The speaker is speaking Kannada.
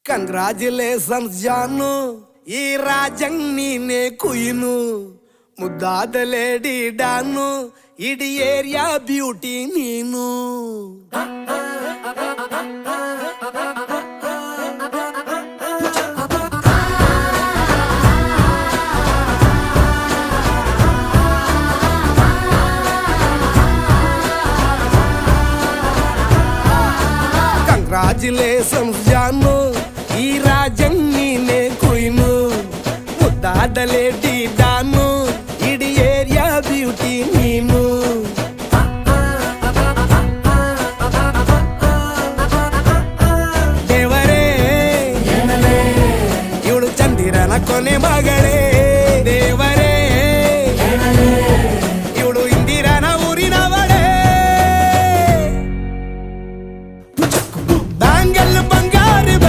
ಕಂಗ್ರಾಚುಲೇಷನ್ಸ್ ಜಾನು, ಈ ರಾಜಂಗ್ ನೀನೆ ಕುಯ್ನು, ಮುದ್ದಾದ ಲೇಡಿ ಡಾನು, ಇಡೀ ಏರಿಯಾ ಬ್ಯೂಟಿ ನೀನು. ಕಂಗ್ರಾಚುಲೇಷನ್ಸ್ ಜಾನು, ಈ ರಾಜಂಗ್ ನೀನೆ ಕುಯ್ನು, ಮುದ್ದಾದ ಲೇಡಿ ಡಾನು, ಇಡೀ ಏರಿಯಾ ಬ್ಯೂಟಿ ನೀನು. ದೇವರೇ ಇವಳು ಚಂದಿರನ ಕೊನೆ ಮಗಳೇ,